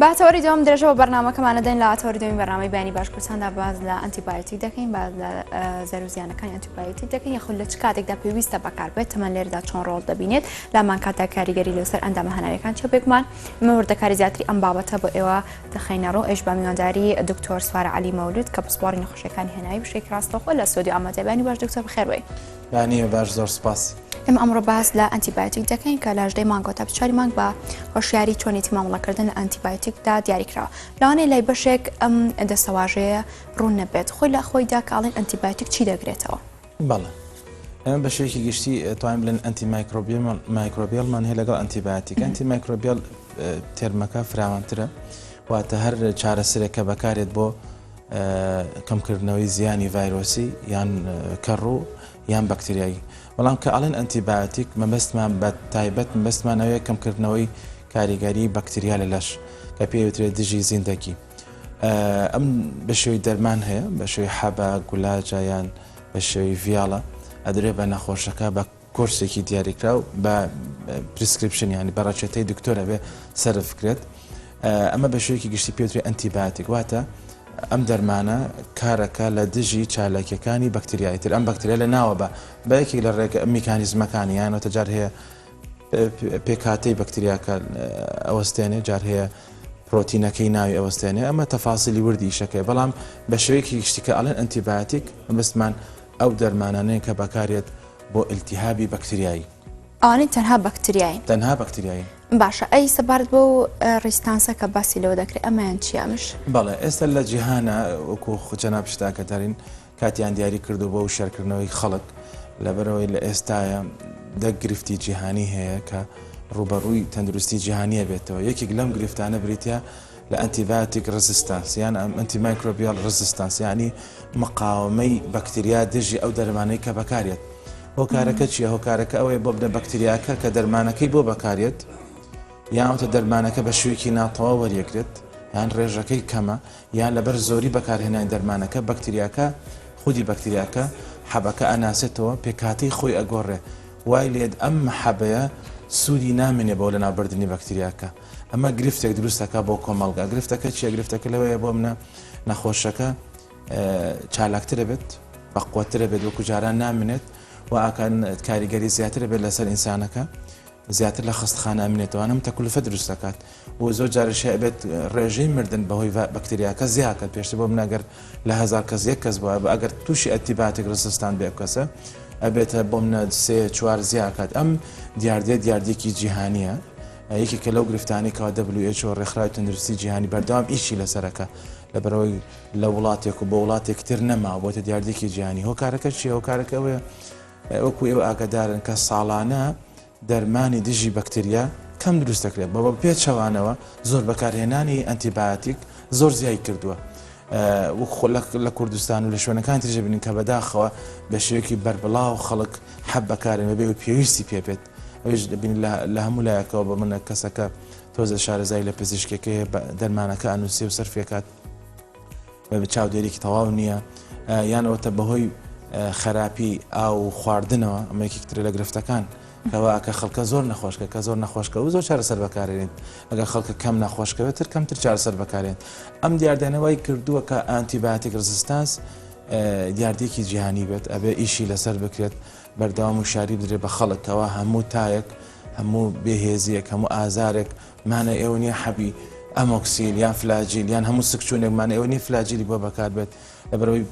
باتەوەری دەوام درێژەوە بەرنامەکەمانە دەین لە ئاتەوەری دومی بەرنامەی بەیانی باشکوورساندا باز لە ئەنتیبایۆتیک دەکەین، باز لە زەرۆزیانەکانی ئەنتیبایۆتیک دەکەین، یاخود لە چ کاتێکدا پێویستە بەکاربێت تەمەەن لێرەدا چۆن ڕۆڵ دەبینێت لامان کاتا کاریگەری لەسەر ئەندامە هەناریەکان چێ بێکمان مەوردەکاری زیاتری ئەم بابەتە بۆ ئێوە دەخینەڕۆ. ئێش بە میوانداری دکتۆر سوارە عەلی مەولود کە پسپۆڕی نەخۆشیەکانی هێنایی بشێکی ڕاستەوخۆ لە سۆدیۆ ئامادەبانی باش دکتۆر بخێربێ. یانی باش زۆر سپاس. ئێمە ئەمڕۆ باز لە ئەنتیبایۆتیک دەکەین کە لە ژدەی مانگ تا 4 مانگ بە هۆشیاری چۆنیتی مامەڵەکردن لە ئەنتیبایۆتیکدا دیاریکراوە. لەوانەیە لای بەشێک ئەم دەسەواژەیە ڕوون نەبێت، خۆی لە خۆیدا کاڵێن ئەنتیبایۆتیک چی دەگرێتەوە؟ بەڵێ ئەمە بەشێکی گشتی توانین بڵێن ئەنتی مایکرۆبیەڵمان هەیە لەگەڵ ئەنتیبایۆتیک. ئەنتی مایکرۆبیەڵ تێرمەکە فراوانترە، واتە هەر چارەسەرێک کە بەکارێت بۆ کەمکردنەوەی زیانی ڤایرۆسی یان کەڕوو یان بەکتریایی. بەڵام کە ئاڵێن ئەنتیبایۆتیک مەبەستمان بە تایبەت مەبەستمانەوەیە کەمکردنەوەی کاریگەری بەکتریا لە لەش کە پێوترێت دژی زیندەگی. ئەم بە شێوەی دەرمان هەیە، بە شێوەی حەبە، گولاجە یان بە شێوەی ڤیاڵە ئەدرێ بە نەخۆشەکە بە کۆرسێکی دیاریکراو بە پرسکریپشن ینی بە ڕەچێتەی دکتۆرە بێ سەرف کرێت. ئەمە بە شێوەیەکی گشتی پێوترێت ئەنتیبایۆتیک، واتە ئەم دەرمانە کارەکە لە دژی چالاکیەکانی بەکتریایی تر. ئەم بەکتریا لە ناوە بە یەکێک لە ڕێگە میکانیزمەکانی یانەوە جار هەیە پێکاتەی بەکتریاکە ئەوەستێنێ، جار هەیە پرۆتینەکەی ناوی ئەوەستێنێ. ئەمە تەفاسیلی وردی شەکەی، بەڵام بە شێوەیەکی گشتی کە ئاڵێن ئەنتیبایۆتیک مەبەستمان ئەو دەرمانانەیە کە بەکارێت بۆ ئیلتیهابی بەکتریایی. ئەوانەی تەنها بەکتریایی؟ تەنها بەکتریایی. باشە، ئەی سەبارەت بۆ ڕیستانسە کە باسی لەوە دەکرێت ئەمەیان چیامش؟ بەڵێ ئێستا لە جیهانە وەکو جەناب شتاکەتەرین کاتیان دیاری کردو بۆ شەرکردنەوەی خەڵک لەبەرەوەی لە ئێستاە گرفتی جیهانی هەیە کە ڕوبەڕووی تەندروستی جیهانیە بێتەوە. یەکێک لەم گرفتانە بریتە لە ئەنتیبایۆتیک ڕزیستانس یان ئەنتی مایکرۆبیال ڕزیستانس، ینی مقاومەی بەکتریا دژی ئەو دەرمانەی کە بەکارێت. هۆکارەکە چییە؟ هۆکارەکە ئەوەیە بۆ بنە بەکتریاکە کە دەرمانەکەی بۆ بەکارێت یانتە دەرمانەکە بە شوێکی ناتەواو وەریەگرێت یان ڕێژەکەی کەمە یان لەبەر زۆری بەکارهێنانی دەرمانەکە بەکتریاکە خودی بەکتریاکە حەبەکە ئەناسێتەوە پێکاتی خۆی ئەگۆڕێ، وای لێت ئەم حەبەیە سوودی نامێنێ بۆ لە ناوبردننی بەکتریاکە. ئەمە گرفتێک دروستەکە بۆ کۆمەڵگا. گرفتەکە چیە؟ گرفتەکە لەوەیە بۆ منە نەخۆشەکە چالاکترە بێت، بەقوترە بێت، وەکو جاران نامێنێت و ئاکان کاریگەری زیاتر بێت لەسەر ئینسانەکە، زیاتر لە خستخانە ئەمێنێتەوەم تەکلفە دروست دەکات و زۆر جارشە بێت ڕێژەی مردن بەهۆی بەکتریاکە زیاکات. پێشتر بۆ منەگەر لە 1000 کەس یەک کەس بووە ئەگەر تووشی ئەنتیبایۆتیک ڕزیستان بێ کەسە ئەبێتە بۆ منە 3-4 زیاکات. ئەم دیاردێکی جیهانیە، یەکێکە لەو گرفتانی کەوا WHO ڕێکخراوی تەندروستی جیهانی بەردەوام ئیشی لەسەرەکە لەبەرەوەی لە وڵاتێک و بە وڵاتێک تر نەما بۆتە دیاردێکی جیهانی. هۆکارەکە چیە؟ هۆکارەکە ئەوەیە وەکو ئێوە ئاگادارن کە ساڵانە دەرمانی دژی بەکتریا کەم دروست دەکرێت بە پێچەوانەوە زۆر بەکارهێنانی ئەنتیبایۆتیک زۆر زیای کردووە. لە کوردستان و لە شوێنەکان ترژە بینین کە بەداخەوە بە شێوەیەکی بەربڵاو خەڵک حەب بەکارێنێ بێ و پێویستی پێبێت. ئەوش دەبین لە هەموو لایەکەوە بە منە کەسەکە تۆزە شارەزای لە پزیشکەکەی دەرمانەکە ئەنووسێ و سەرفێکات بە چاودێرێکی تەواو نییە یان ئەوتە بەهۆی خراپی ئاو خواردنەوە. ئەمە یەکێکترە لە گرفتەکان کەوا کە خەڵکە زۆر نەخۆشکە کە زۆر نەخۆشکە و زۆر چارەسەر بەکارێنێت. ئەگەر خەڵکە کەم نەخۆشکەوێتتر کەمتر چارەسەر بەکارێن. ئەم دیاردانەوەی کردووە کە ئەنتیبایۆتیک ڕزیستانس دیاردێکی جیهانی بێت، ئەبێ ئیشی لەسەر بکرێت، بەردەوام و شاری بدرێت بە خەڵکەوە هەموو تایەک، هەموو بێهێزیەک، هەموو ئازارێک مانە ئێوە نیە حەبی ئەمۆکسیل یان فلاجیل یان هەموو سکچوونێکمانە ئێوە نیە فلاجیلی بۆ بەکار بێت. لەبەرەوەی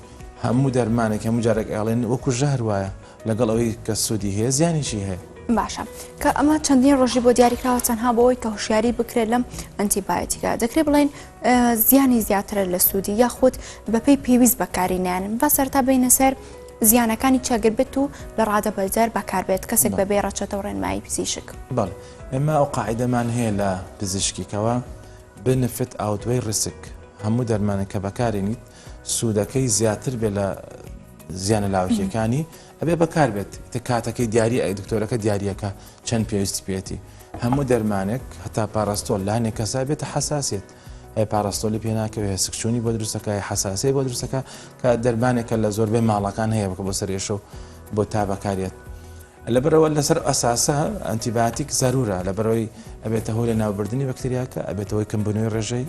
هەموو دەرمانێک هەموو جارێک ئاڵێن وەکو ژەهر وایە لەگەڵ ئەوەی کە سوودی هەیە زیانیشی هەیە. باشە کە ئەمە چەندین ڕۆژی بۆ دیاریکراوە تەنها بۆەوەی کە هۆشیاری بکرێت لەم ئەنتیبایۆتیکە. دەکرێت بڵێن زیانی زیاترە لە سوودی یاخود بەپێی پێویست بەکارهێنان با سەرتا بینە سەر زیانەکانی چاگر بێت و لە ڕادە بەجار بەکاربێت کەسێک بەبێ ڕەچێتە و ڕێنمایی پزیشک. بەڵێ ئێمە ئەو قاعیدەمان هەیە لە پزیشکیکەوە بنفت ئاوتوەی ڕسک. هەموو دەرمانێک کە بەکارێنیت سوودەکەی زیاتر بێ لە زیانە لاوکیەکانی ئەبێ بەکاربێت. کاتەکەی دیاری ئەی دکتۆرەکە دیاریەکە چەند پێویستی پێێتی. هەموو دەرمانێک هەتا پاراستۆل لانێک کەسا بێتە حساسیت. پاراستۆلی پێ ناکەوێت سکچوونی بۆ دروستەکە حساسی بۆ دروستەکە کە دەرمانێکە لە زۆربەی ماڵەکان هەیە بکە بۆ سەرێشە و بۆ تا بەکارێت. لەبەرەوە لەسەر ئەساسە ئەنتیبیۆتیک زەرورە لەبەرەوەی ئەبێتە هۆی لە ناوبردننی بەکتریاکە ئەبێتە هۆی کەمبوونەوەی ڕێژەی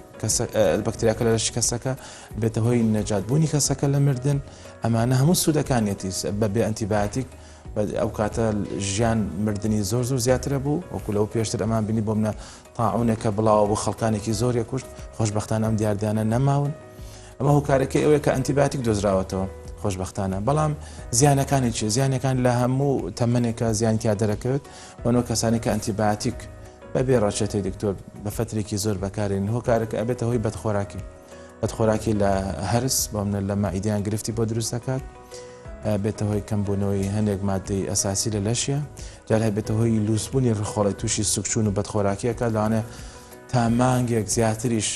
بەکتریاکە لە لەشی کەسەکە بێتە هۆی نەجاتبوونی کەسەکە لە مردن ئەمانە هەموو سوودەکانێتی بەبێ ئەنتیبیۆتیک ئەو کاتە ژیان مردنی زۆر زیاترە بوو وەکو لەو پێشتر ئەمان بینی بۆ منە تاعونێکە بڵاوە بۆ خەڵکانێکی زۆری کوشت خۆشبەختانە ئەم دیاردیانە نەماون ئەمە هۆکارەکەی ئەوەیە کە ئەنتیبیۆتیک دۆزراوەتەوە خۆشبەختانە بەڵام زیانەکانی چی زیانەکان لە هەموو تەمەنێکە زیانتیا دەرەکەوێت بۆنەوە کەسانی کە ئەنتیبیۆتیک بەبێ ڕاچێتی دکتۆر بە فترێکی زۆر بەکارێن هۆکارەکە ئەبێتە هۆی بەدخۆراکی لە هەرس بۆ منە لە مائیدیان گرفتی بۆ دروست دەکات بێتە هۆی کەمبوونەوەی هەندێک مادەی ئەساسی لە لەشیە جار بێتە هۆی لووسبوونی ڕخۆڵی تووشی سوکچوون و بەدخۆراکیەکە لەوانێ تا مانگێک زیاتریش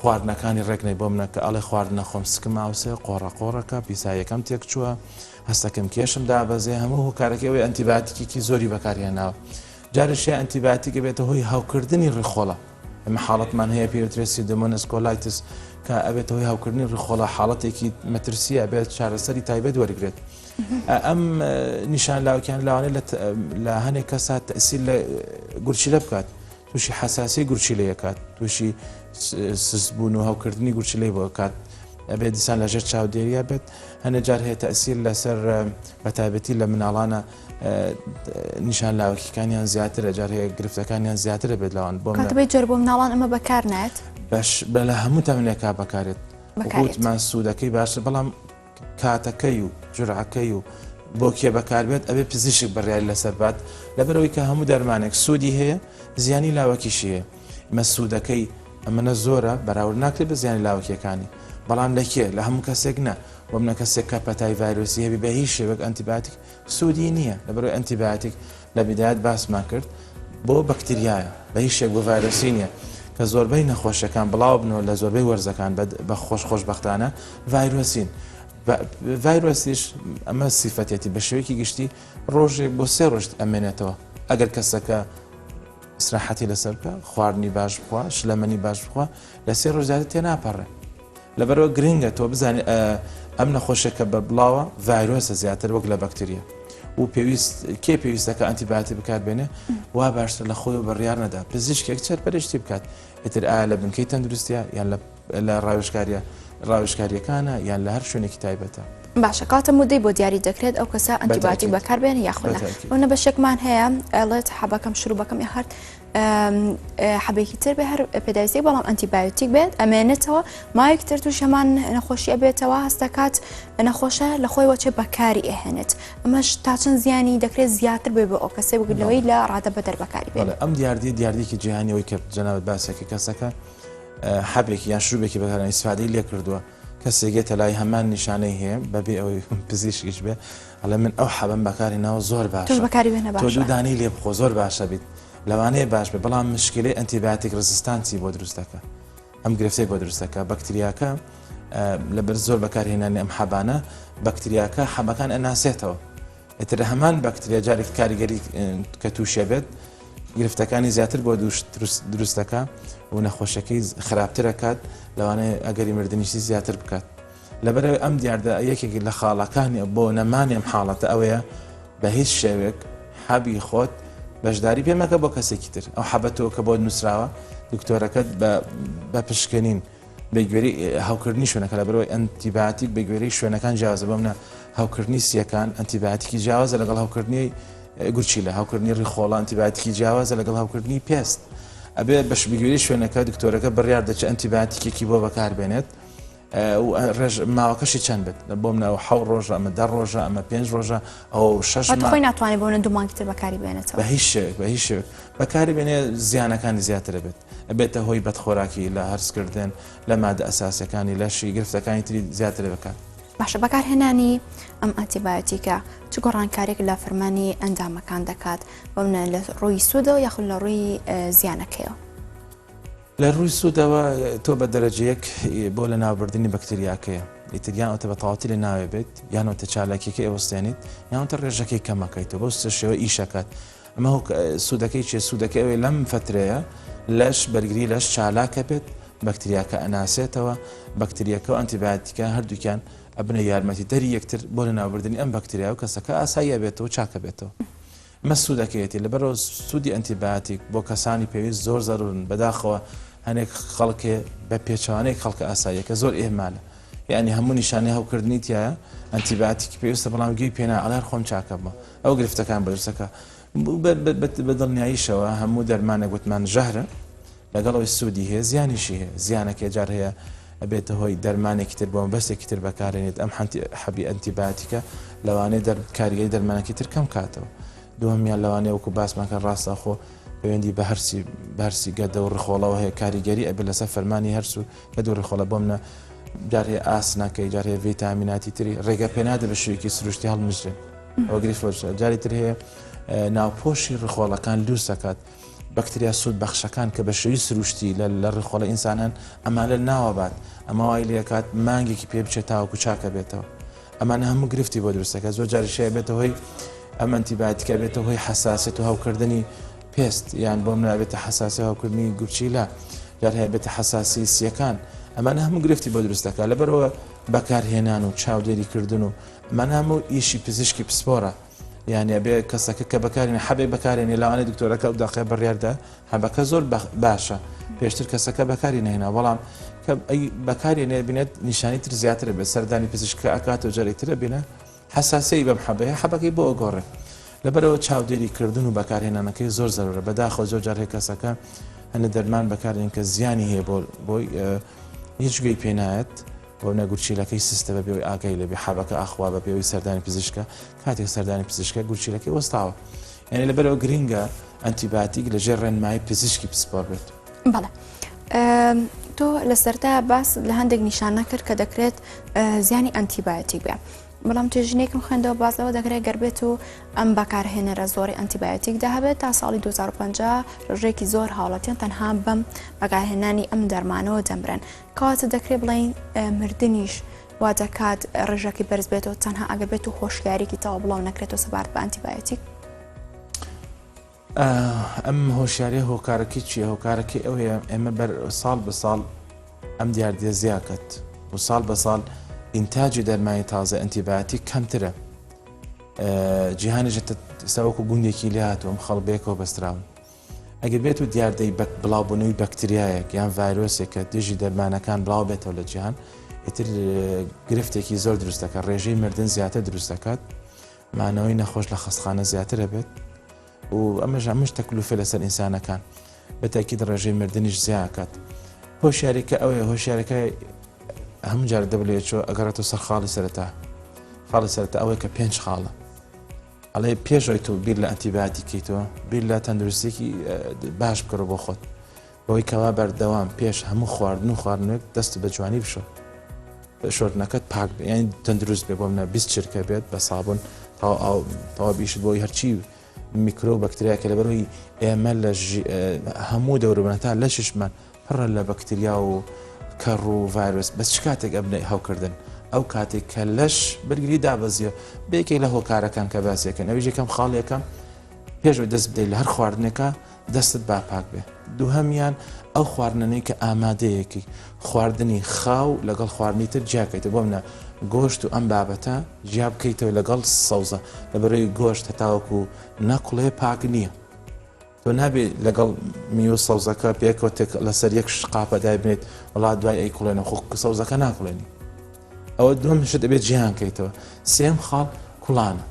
خواردنەکانی ڕێکنەی بۆ منە کە ئەڵێ خواردنە خۆم سکم ئاوسێ قۆڕەقۆڕەکە پیسایەکەم تێک چووە هەستەکەم کێشم دابەزێ هەموو هۆکارەکەی ئەوەی ئەنتیبیۆتیکێکی زۆری بەکارهێناوە جارشێ ئەنتیبیۆتیکە بێتە هۆی هاوکردنی ڕخۆڵە ئەمە حاڵەتمان هەیە پێوترێسی دمۆنس کۆلایتس کە ئەبێتە هۆی هاوکردنی ڕخۆڵە حاڵەتێکی مەترسیە بێت چارەسەری تایبەت وەرگێت ئەم نیشان لاوکیان لەوانێت لە هەنێک کەسات تەسیل لە گورچیلە بکات تووشی حساسی گورچیلەیەکات تووشی سسبوون و هاوکردنی گورچیلەی بۆ کات ئەبێت دیسان لەژێر چاودێریە بێت هەنە جار هەیە تەسیل لەسەر بەتایبەتی لە مناڵانە نیشان لاوەکیەکانیان زیاترە جار هەیە گرفتەکانیان زیاترە بێت لەوان بۆ کاتەبەی جۆر بۆ مناڵان ئەمە بەکار نێت بە لە هەموو تەمنێکا بەکارێت وتمان سوودەکەی باشە بەڵام کاتەکەی و جورعەکەی و بۆ کێ بەکاربێت ئەبێ پزیشک بڕیاری لەسەر بات لەبەرەوەی کە هەموو دەرمانێک سوودی هەیە زیانی لاوەکیشی هەیە مە سوودەکەی ئەمەە زۆرە بەراورد ناکرێت بە زیانی لاوەکیەکانی بەڵام لەکێ لە هەموو کەسێک نە بۆ منە کەسێک کە پەتای ڤایرۆسی هەبی بە هیچ شێوەک ئەنتیبیۆتیک سوودی نییە لەبەرەوەی ئەنتیبیۆتیک لە بیدایەت باسمان کرد بۆ بەکتریایە بە هیچ شێک بۆ ڤایرۆسی نییە کە زۆربەی نەخۆشەکان بڵاو بنەوە لە زۆربەی وەرزەکان بە خۆشبەختانە ڤایرۆسین ڤایرۆسیش ئەمە سیفەتێتی بە شێوەیەکی گشتی ڕۆژێک بۆ 3 ڕۆژ ئەمێنێتەوە ئەگەر کەسەکە ئیسراحەتی لەسەر بکە خواردنی باش بخوا شلەمەنی باش بخوا لە 3 ڕۆژ زیاتر تێناپەڕێ لەبەرەوە گرنگە تۆ بزانێ ئەم نەخۆشەکە بە بڵاوە ڤایرۆسە زیاتر وەک لە بەکتریە و پێویستەکە ئەنتیبیۆتیک بکاتبێنێ وا باشتر لە خۆی بڕیار نەدا پزیشکێک چەر بەرشتی بکات ئیتر ئایا لە بنکەی تەندروستیە یان لە ڕاوێژکاریەکانە یان لە هەر شوێنێکی تایبەتە باشە کاتە مودەی بۆ دیاری دەکرێت ئەو کەسە ئەنتیبیۆتیک بەکاربێن یاخۆنا ئەوە بەشێکمان هەیە ئەڵێت حەبەکەم شروع بەکەم هەر حەبێکی تر بێ هەر پێداویستی بەڵام ئەنتیبیۆتیک بێت ئەمێنێتەوە مایەک تر توش هەمان نەخۆشی ئەبێتەوە هەستەکات نەخۆشە لە خۆی وەچێ بەکاری ئەهێنێت ئەمەش تا چەند زیانی دەکرێت زیاتر بێ بۆ ئەو کەسێ بگرلەوەی لە ڕادە بە دەربەکاری بێت ئەم دیاردیەکی جیهانیەوەی کە جەنابەت باسێکی کەسەکە حەبێکی یان شروعێکی بەکارانی ئیسفادەی لێ کردووە کەسێکێتە لای هەمان نیشانەی هەیە بەبێ ئەوەی پزیشکیش بێ ئەڵێ من ئەو حەبەم بەکاری ناوە زۆر باشە تۆ دوو دانەی لێ بخۆ زۆر باشە بیت لەوانەیە باش بێ بەڵام مشکلەی ئەنتیبیۆتیک ڕزیستانسی بۆ دروستەکە ئەم گرفتەی بۆ دروستەکە بەکتریاکە لەبەر زۆر بەکارهێنانی ئەم حەبانە بەکتریاکە حەبەکان ئەناسێتەوە ئێتر هەمان بەکتریا جارێک کاریگەری کە تووشێ بێت گرفتەکانی زیاتر بۆ دروستەکە و نەخۆشەکەی خراپترەکات لەوانەیە ئەگەری مردنیشی زیاتر بکات لەبەرەوەی ئەم دیاردە یەکێکی لە خاڵەکانی بۆ نەمانی ئەم حاڵەتە ئەوەیە بە هیچ شێوێک حەبی خۆت بەشداری پێمەکە بۆ کەسێکی تر ئەو حەبەتەوە کە بۆ نووسراوە دکتۆرەکەت بە پشکنین بەگوێری هاوکردنی شوێنەکە لەبەرەوەی ئەنتیبیۆتیک بەگوێری شوێنەکان جیازە بۆ منە هاوکردنی سیەکان ئەنتیبیۆتیکی جیاوازە لەگەڵ هاوکردنی گورچیلە هاوکردنی ڕیخۆڵە ئەنتیبیۆتیکی جیاوازە لەگەڵ هاوکردنی پێست ئەبێ بەش بگوێری شوێنەکە دکتۆرەکە بڕیار دەچێت ئەنتیبیۆتیکێکی بۆ بەکاربێنێت ماوەکەشی چەند بێت بۆ منەوە 7 ڕۆژە ئەمە 10 ڕۆژە ئەمە 5 ڕۆژە ئەو 6 خۆی ناتوانێت بۆ دوومانگتر بەکاری بێنێتەوە بە هیچ شێوێک بەکاری بێنێ زیانەکانی زیاترە بێت ئەبێتە هۆی بەدخۆراکی لە هەرسکردن لە مادە ئەساسەکانی لەشی گرفتەکانی تری زیاتر بکات باشە بەکارهێنانی ئەم ئەنتیبیۆتیکە چ گۆڕانکارێک لە فەرمانی ئەندامەکان دەکات بۆ منە لە ڕووی سوودەوە یاخود لە ڕووی زیانەکەیەوە لە ڕووی سوودەوە تۆ بە دەرەجەیەک بۆ لە ناوبردننی بەکتریاکەیە ئیتریان ئەوتە بە تەواوەتی لە ناوێ بێت یانەوەتە چالاکیەکە ئێوەستێنیت یانەوەتە ڕێژەکەی کەمەکەیتەوە بۆ شێوە ئیشەکات ئەمە سوودەکەی چێ سوودەکەی ئەوەی لەم فترەیە لەش بەرگری لەش چالاکە بێت بەکتریاکە ئەناسێتەوە بەکتریەکە و ئەنتیبیۆتیکە هەردووکیان ئەبنە یارمەتی دەری یەکتر بۆ لە ناوبردننی ئەم بەکتریا و کەسەکە ئاساییە بێتەوە چاکە بێتەوە مەسوود دەکەێتی لەبەرەوە سوودی ئەنتیبیۆتیک بۆ کەسانی پێویست زۆر زەرورن بەداخەوە هەنێک خەڵکێ بە پێچوانەی خەڵکە ئاساییەکە زۆر ئێمانە یعنی هەموو نیشانەی هەوکردنی تایە ئەنتیبیۆتیکی پێویستە بەڵام گوێی پێنا ئەڵێر خۆم چاکە بمە ئەو گرفتەکان بەدرسەکە بە دڵنیاییشەوە هەموو دەرمانە گوتمان ژەهرە لەگەڵەوەی سوودی هەیە زیانیشی هەیە زیانەکە جار هەیە ئەبێتە هۆی دەرمانێکی تر بۆ بەستێکی تر بەکارێنێت ئەم حەبی ئەنتیبیۆتیکە لەوانەیە کاریگەری دەرمانێکی تر کەم کاتەوە دووەمیان لەوانەیە وەکو باسمانکە ڕاستەخۆ پەیوەندی بە هەرسی گەدە و ڕخۆڵەوە هەیە کاریگەری ئەبێت لەسەر فەرمانی هەرس و گەدە و ڕخۆڵە بۆمنە جار هەیە ئاسنەکەی جار هەیە ڤیتامیناتی تری ڕێگە پێنادە بە شوویەکی سروشتی هەڵمژرێن ئەوە گریفۆژە جاری تر هەیە ناوپۆشی ڕخۆڵەکان لووس دەکات بەکتریا سوود بەخشەکان کە بە شێوی سروشتی لە ڕخۆڵە ئینسانان ئەمانە ناوەبات ئەمە وای لێکات مانگێکی پێ بچێت تاوەکو چاکە بێتەوە ئەمانە هەموو گرفتی بۆ دروستەکە زۆر جاریشەیە بێتە هۆی ئەم ئەنتیبیۆتیکە بێتە هۆی حساسیت و هەوکردنی پێست یان بۆم نابێتە حساسی هەوکردنی گورچیلا جار هەیە بێتە حساسی سیەکان ئەمانە هەموو گرفتی بۆ دروستەکە لەبەرەوە بەکارهێنان و چاودێریکردن و ئەمانە هەموو ئیشی پزیشکی پسپۆرە یعنی بێ کەسەکە کە بەکارێنێ حەبێ بەکارێنێ لەوانەیە دکتۆرەکە و داخێ بڕیاردا هەبەکە زۆر باشە پێشتر کەسەکە بەکاری نهێنا بەڵام کە بەکارێنێ بینێت نیشانی تر زیاترە بێت سەردانی پزیشکە ئەکاتەوە جارێکترە بینە حساسەی بەم حەبەیە حەبەکەی بۆ ئۆگۆڕێ لەبەرەوە چاودێریکردن و بەکارهێنانەکەی زۆر زەرورە بەداخەوە زۆر جار هەیە کەسەکە هەنە دەرمان بەکارێن کە زیانی هەیە بۆی هیچ گوێی پێنایەت بۆ نەگورچیلەکەی سیستە بە بێەوەی ئاگای لەبێ حەبەکە ئاخوا بە پێوەی سەردانی پزیشکە کاتێک سەردانی پزیشکە گورچیلەکەی وەستاوە یعنی لەبەرەوە گرینگە ئەنتیبیۆتیک لەژێر ڕێنمایی پزیشکی پسپۆر بێت. بەڵێ تۆ لە سەرتا باس لە هەندێک نیشانە کرد کە دەکرێت زیانی ئەنتیبیۆتیک بێ بەڵام توێژینێکم خوێندەوە بازەوە دەکرێت گەربێت و ئەم بەکارهێنەرە زۆری ئەنتیبیۆتیک دەهەبێت تا ساڵی 2050 ڕژێکی زۆر حاڵەتیان تەنها بەم بەکارهێنانی ئەم دەرمانەوە دەمرن کەواتە دەکرێت بڵین مردنیش وا دەکات ڕژەکی بەرز بێتەوە تەنها ئەگەر بێت و هۆشیاریکی تەواو بڵاو نەکرێتەوە سەبارەت بە ئەنتیبیۆتیک. ئەم هۆشیاریە هۆکارەکەی چییە؟ هۆکارەکەی ئەوەیە ئێمە ساڵ بە ساڵ ئەم دیاردیە زیاکەت و ساڵ بە ساڵ ئینتاجی دەرمانی تازە ئەنتیبیۆتیک کەمترە جیهانیش ساوەکو گوندێکی لێ هاتووە خەڵبێکەوە بەستراون ئەگەر بێت و دیاردەی بڵاوبوونەوەی بەکتریایەک یان ڤایرۆسێکە دژی دەرمانەکان بڵاو بێتەوە لە جیهان ئیتر گرفتێکی زۆر دروستەکە ڕێژەی مردن زیاتر دروست دەکات مانەوەی نەخۆش لە خەستخانە زیاترە بێت و ئەمەش هەمووش تەکلوفە لەسەر ئینسانەکان بەتاکید ڕێژەی مردنیش زیاکات هۆشیاریەکە ئەوەیە هۆشیارەکە هەموو جارە دەبلێتەوە ئەگەڕێتەوە سەر خاڵی سەرەتا ئەوەیە کە 5 خاڵە ئەڵێ پێشۆی تۆ بیر لە ئەنتیبیۆتیکیتەوە بیر لە تەندروستێکی باش بکەڕە بۆ خۆت بەوەی کەوا بەردەوام پێش هەموو خواردن و خواردنێک دەست بە جوانی بشۆ شۆردنەکەت پاک یانی تەندروست بێ بۆ منە 20 چرکە بێت بە سابون تەوا بیشت بۆی هەرچی میکرۆ بەکتریاکە لەبەرەوەی ئێمە لە هەموو دەوروبەرە لە ششمان پڕە لە بەکتریا و کەڕ و ڤایرۆس بەس چ کاتێک ئەبنەی هەوکردن ئەو کاتێک کە لەش بەرگری دابەزیە بێکێک لە هۆکارەکان کە باسیەکەن ئەویش یەکەم خاڵیەکەم پێشەوەی دەست بدەیت لە هەر خواردنێکە دەستت باپاک بێ دووهەمیان ئەو خواردنەی کە ئامادەیەکی خواردنی خاو لەگەڵ خواردنی تر جیاکەیتە بۆ منە گۆشت و ئەم بابەتە جیا بکەیتەوە لەگەڵ سەوزە لەبەرەوەی گۆشت هەتاوەکو نەقوڵێ پاک نییە تۆ نابێت لەگەڵ میوە سەوزەکە پێکەوە لەسەر یەک قاپە دابنێت وڵات دوای ئەی کوڵێنە خۆ سەوزەکە ناکڵێنی ئەوە دووەمشت دەبێت جیهانکەیتەوە سێم خاڵ کوڵانە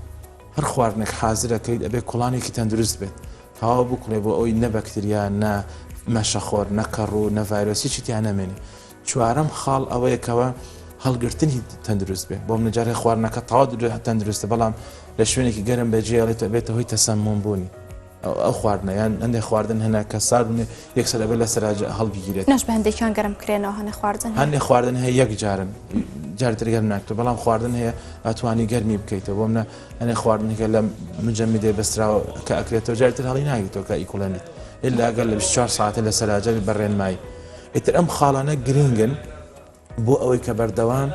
هەر خواردنێک حازرەکەیت ئەبێت کوڵانێکی تەندروست بێت تەواو بکڵێ بۆ ئەوی نە بەکتریا نە مەشەخۆر نەکەڕ و نە ڤایرۆسی چیتیان نەمێنێ چوارەم خاڵ ئەوەیەکەوە هەڵگرتنی تەندروست بێ بۆ منەجارێ خواردنەکە تەواو تەندروستە بەڵام لە شوێنێکی گەرم بەجێڵێتە بێتە هۆی تەسەممۆم بوونی ئەو خواردنە یان ئەندێ خواردن هەنا کە ساردنێ یەکسەر ئەبێت لە سەراجە هەڵبگیرێت نەش بە هەندێکیان گەرم کرێنەوە هەندێک خواردن هەیە یەک جارن جارتر گەرم ناکتۆ بەڵام خواردن هەیە ئەتوانی گەرمی بکەیتەوە بۆ منە ئەنێ خواردنێکە لە مجەمی دێ بەستراوە کە ئەکرێتەوە جارتر هەڵی ناگیتەوە کە ئیکوڵێنیت ئللا ئەگەر لە 24 ساعتە لە سەراجە بەڕێنمایی ئیتر ئەم خاڵانە گرنگن بۆ ئەوەی کە بەردەوام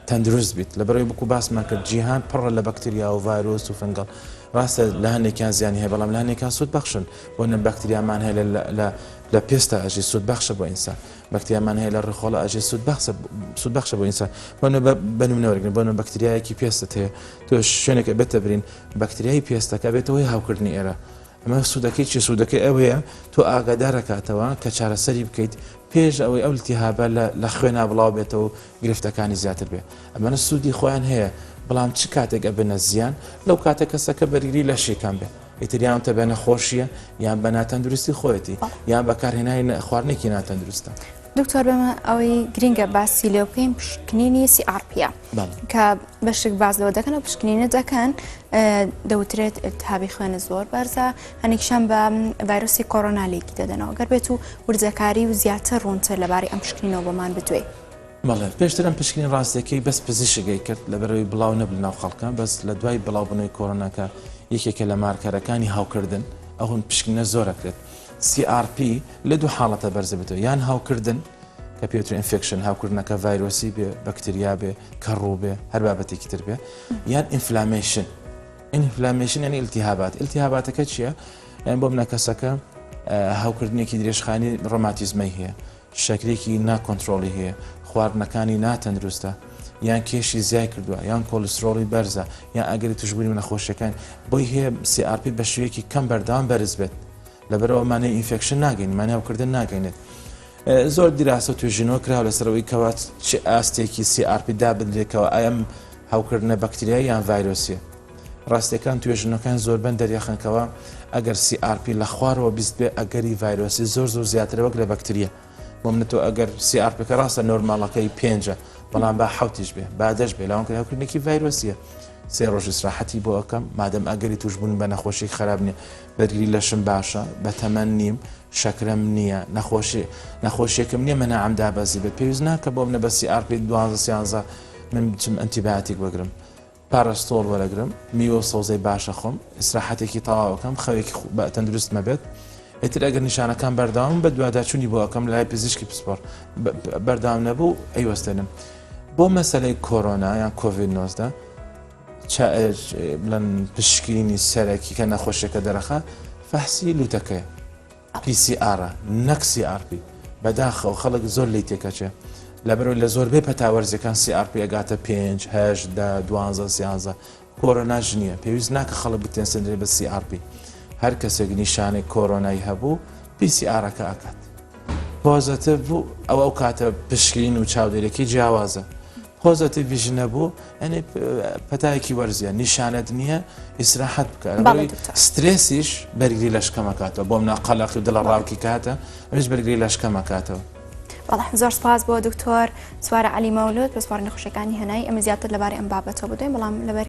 تەندروست بیت لەبەرەوەی بکو باسمان کرد جیهان پڕە لە بەکتریا و ڤایرۆس و فنگەڵ ڕاستە لە هەندێکیان زیانی هەیە بەڵام لە هەندێکیان سوود بەخشن بۆ نە بەکتریامان هەیە لە لە پێستا ئەژی سوودبەخشە بۆ ئینسان بەکتریامان هەیە لە ڕێخۆڵە ئەژی سوودبەخشە بۆ ئینسان بەنمونەوەرگن بۆنە بەکتریایەکی پێستت هەیە تۆ شوێنێکە بێتە برین بەکتریای پێستەکە بێتەوەی هاوکردنی ئێرە ئەمە سوودەکەی چی سوودەکەی ئەوەیە تۆ ئاگادارەکاتەوە کە چارەسەری بکەیت پێش ئەوەی ئەو التیهابە لە خوێنە بڵاو بێتەوە گرفتەکانی زیاتر بێ ئەمەە سوودی خۆیان هەیە بەڵام چ کاتێک ئەبنە زیان لەو کاتە کەسەکە بەرگری لە شێکان بێ ئیتریان تە بە نەخۆشیە یان بە ناتەندروستی خۆیەتی یان بەکارهێنانی خواردنێکی ناتەندروستە. دکتۆر بەمە ئەوەی گرنگە باسی لێ بکەین پشکنینی CRP کە بەشێک بازەوە دەکەن و پشکنینە دەکەن دەوترێت التهابی خوێنە زۆر بەرزە هەنێکشان بە ڤایرۆسی کۆڕۆنالێکی دەدەنەوە گەر بێت و ورجەکاری و زیاتر ڕوونتر لەبارەی ئەم پشکنینەوە بۆمان بتوێ. بەڵێ پێشتر ئەم پشکنین ڕاستەکەی بەس پزیشکگەی کرد لەبەرەوەی بڵاو نەبن ناو خەڵکان بەس لە دوای بڵاوبوونەوەی کۆڕۆناکە یەکێکە لە مارکەرەکانی هاوکردن ئەوون پشکنە زۆرەکرێت CRP لە دوو حاڵەتە بەرزە بێتەوە یان هاوکردن کە پێوتر ئینفێکشن هاوکردنەکە ڤایرۆسی بێ بەکتریا بێ کەڕوو بێ هەر بابەتێکی تر بێ یان ئینفلامیشن یعنی التیهاباتەکە چییە؟ یان بۆ منە کەسەکە هاوکردنێکی درێژخانی ڕۆماتیزمەی هەیە شەکرێکی ناکۆنتترۆلی هەیە خواردنەکانی ناتەندروستە یان کێشی زیای کردووە یان کۆلسترۆڵی بەرزە یان ئەگەری توشبوونی نەخۆشیەکان بۆی هەیە CRP بە شوەیەکی کەم بەردەوام بەرز بێت لەبەرەوە مانای ئینفێکشن ناگەین مانای هاوکردن ناگەینێت. زۆر دیراسە توێژینەوە کراوە لەسەرەوەی کەوات چ ئاستێکی CRP دابدرێتەوە ئەم هاوکردنە بەکتریای یان ڤایرۆسیە ڕاستیەکان توێژنەکان زۆربەن دەریاخنکەوە ئەگەر CRP لە خوارەوە بیست بێ ئەگەری ڤایرۆسی زۆر زیاتر وەک لە بەکتریە بۆ منێتەوە ئەگەر CRP کە ڕاستە نۆرماڵەکەی 5 بەڵام با حوتیش بێ بادەش بێ لاوانکە هاوکردنێکی ڤایرۆسیە 3 ڕۆژ ئیسراحەتی بۆ ئەەکەم مادەم ئەگەری توشبوون بە نەخۆشی خراپ نییە بەرگری لەشم باشە بە تەمەەن نیم شەکرم نییە نەخۆشیەکەم نییە منە ئەمدا بەزی بێت پێویست ناکە بۆ منە بە CRP 12 من بچم ئەنتیبایۆتیک وەگرم پاراستۆڵ وەرەگرم میوە سەوزەی باشە خۆم ئیسراحەتێکی تەواوەکەم خەوێکی تەندروست مەبێت ئیتر ئەگەر نیشانەکان بەردەوام بە دوواداچوونی بۆ ئەەکەم لای پزیشکی پسپۆر بەردەوام نەبوو ئەیوەستێنم بۆ مەسەلەی کۆرۆنا یان کۆڤید-19 بڵێن پشکنینی سەرەکی کە نەخۆشیەکە دەرەخە فەحسی لوتەکەیە PCR نەک CRP بەداخەوە خەڵک زۆر لی تێکەچێ لەبەرەوەی لە زۆربەی پەتاوەرزەکان CRP ئەگاتە 5 8 12 کۆرۆنا ژنیە پێویست ناکە خەڵک بتێن سندرێ بە CRP هەر کەسێک نیشانەی کۆرۆنایی هەبوو PCRەکە ئەکات پۆزەتیڤ بوو ئەو کاتە پشکین و چاودێرێکی جیاوازە پۆزەتیڤیش نەبوو ئەنێ پەتایەکی وەرزیە نیشانەت نییە ئیسراحەت بکە سترێسیش بەرگری لە شکەمەکاتەوە بۆ منە قەلەقی و دڵە ڕاوکی کاتە ئەوش بەرگری لە شکەمەکاتەوە. بەڵێ زۆر سپاس بۆ دکتۆر سوارە عەلی مەولود پرسپۆڕی نەخۆشیەکانی هەنایی ئەمە زیاتر لەبارەی ئەم بابەتەوە بدوین بەڵام لەبەر